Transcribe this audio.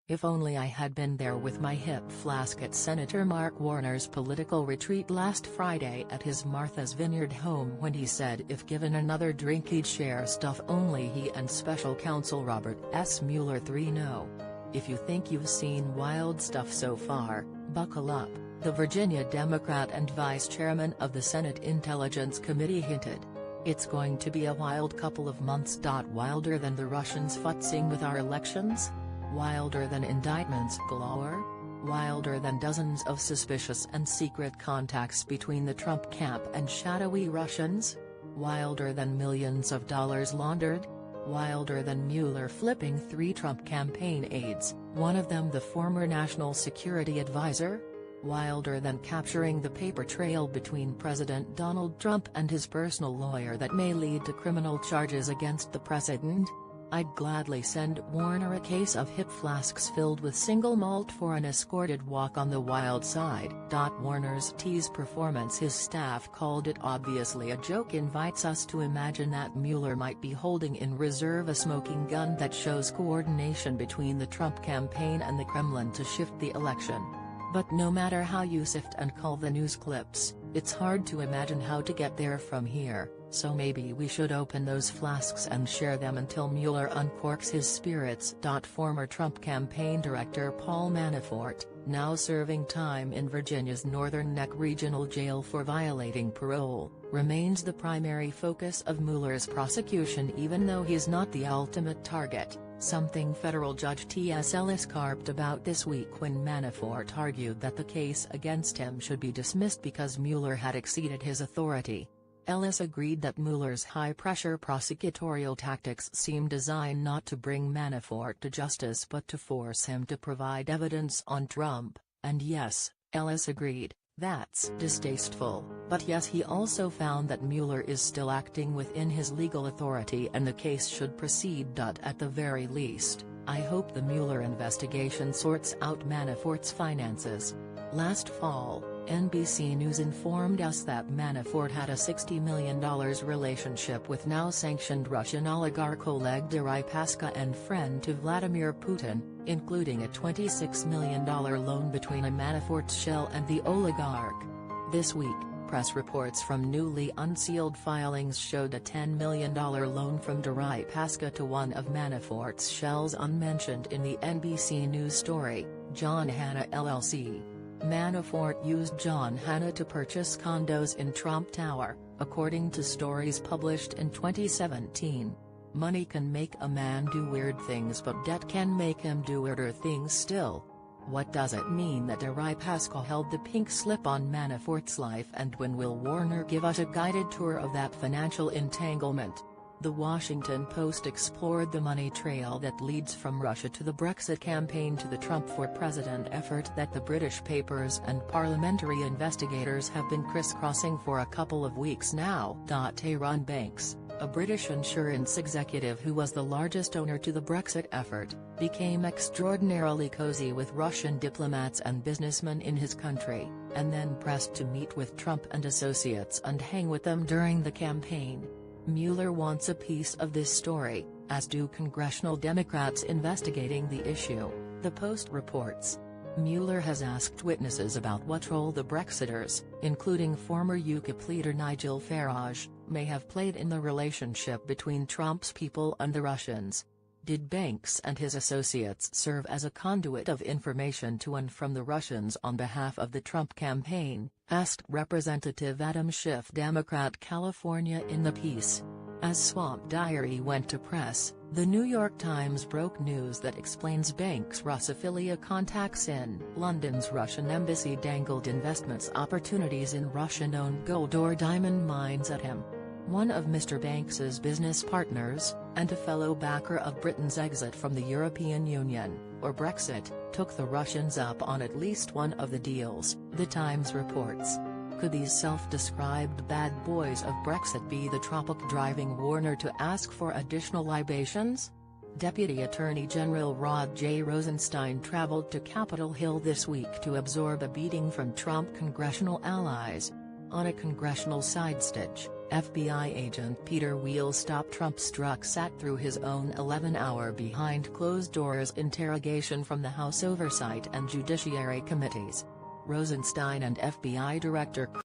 If only I had been there with my hip flask at Senator Mark Warner's political retreat last Friday at his Martha's Vineyard home when he said if given another drink he'd share stuff only he and Special Counsel Robert S. Mueller III know. If you think you've seen wild stuff so far, buckle up, the Virginia Democrat and Vice Chairman of the Senate Intelligence Committee hinted. It's going to be a wild couple of months. Wilder than the Russians futzing with our elections? Wilder than indictments galore? Wilder than dozens of suspicious and secret contacts between the Trump camp and shadowy Russians? Wilder than millions of dollars laundered? Wilder than Mueller flipping 3 Trump campaign aides, one of them the former national security advisor? Wilder than capturing the paper trail between President Donald Trump and his personal lawyer that may lead to criminal charges against the president? I'd gladly send Warner a case of hip flasks filled with single malt for an escorted walk on the wild side. Warner's tease performance, his staff called it obviously a joke, invites us to imagine that Mueller might be holding in reserve a smoking gun that shows coordination between the Trump campaign and the Kremlin to shift the election. But no matter how you sift and cull the news clips, it's hard to imagine how to get there from here. So maybe we should open those flasks and share them until Mueller uncorks his spirits. Former Trump campaign director Paul Manafort, now serving time in Virginia's Northern Neck Regional Jail for violating parole, remains the primary focus of Mueller's prosecution even though he's not the ultimate target, something federal Judge T.S. Ellis carped about this week when Manafort argued that the case against him should be dismissed because Mueller had exceeded his authority. Ellis agreed that Mueller's high-pressure prosecutorial tactics seem designed not to bring Manafort to justice but to force him to provide evidence on Trump, and yes, Ellis agreed, that's distasteful, but yes, he also found that Mueller is still acting within his legal authority and the case should proceed. At the very least, I hope the Mueller investigation sorts out Manafort's finances. Last fall, NBC News informed us that Manafort had a $60 million relationship with now-sanctioned Russian oligarch Oleg Deripaska and friend to Vladimir Putin, including a $26 million loan between a Manafort's shell and the oligarch. This week, press reports from newly unsealed filings showed a $10 million loan from Deripaska to one of Manafort's shells unmentioned in the NBC News story, John Hanna LLC. Manafort used John Hanna to purchase condos in Trump Tower, according to stories published in 2017. Money can make a man do weird things, but debt can make him do weirder things still. What does it mean that Deripaska held the pink slip on Manafort's life, and when will Warner give us a guided tour of that financial entanglement? The Washington Post explored the money trail that leads from Russia to the Brexit campaign to the Trump for President effort that the British papers and parliamentary investigators have been crisscrossing for a couple of weeks now. Aaron Banks, a British insurance executive who was the largest donor to the Brexit effort, became extraordinarily cozy with Russian diplomats and businessmen in his country, and then pressed to meet with Trump and associates and hang with them during the campaign. Mueller wants a piece of this story, as do congressional Democrats investigating the issue, the Post reports. Mueller has asked witnesses about what role the Brexiters, including former UKIP leader Nigel Farage, may have played in the relationship between Trump's people and the Russians. Did Banks and his associates serve as a conduit of information to and from the Russians on behalf of the Trump campaign, asked Representative Adam Schiff, Democrat, California, in the piece. As Swamp Diary went to press, The New York Times broke news that explains Banks' Russophilia contacts in London's Russian embassy dangled investments opportunities in Russian-owned gold or diamond mines at him. One of Mr. Banks's business partners, and a fellow backer of Britain's exit from the European Union, or Brexit, took the Russians up on at least one of the deals, the Times reports. Could these self-described bad boys of Brexit be the tropic driving Warner to ask for additional libations? Deputy Attorney General Rod J. Rosenstein traveled to Capitol Hill this week to absorb a beating from Trump congressional allies. On a congressional sidestitch, FBI agent Peter Wheelstop Trumpstruck sat through his own 11-hour behind-closed-doors interrogation from the House Oversight and Judiciary Committees. Rosenstein and FBI Director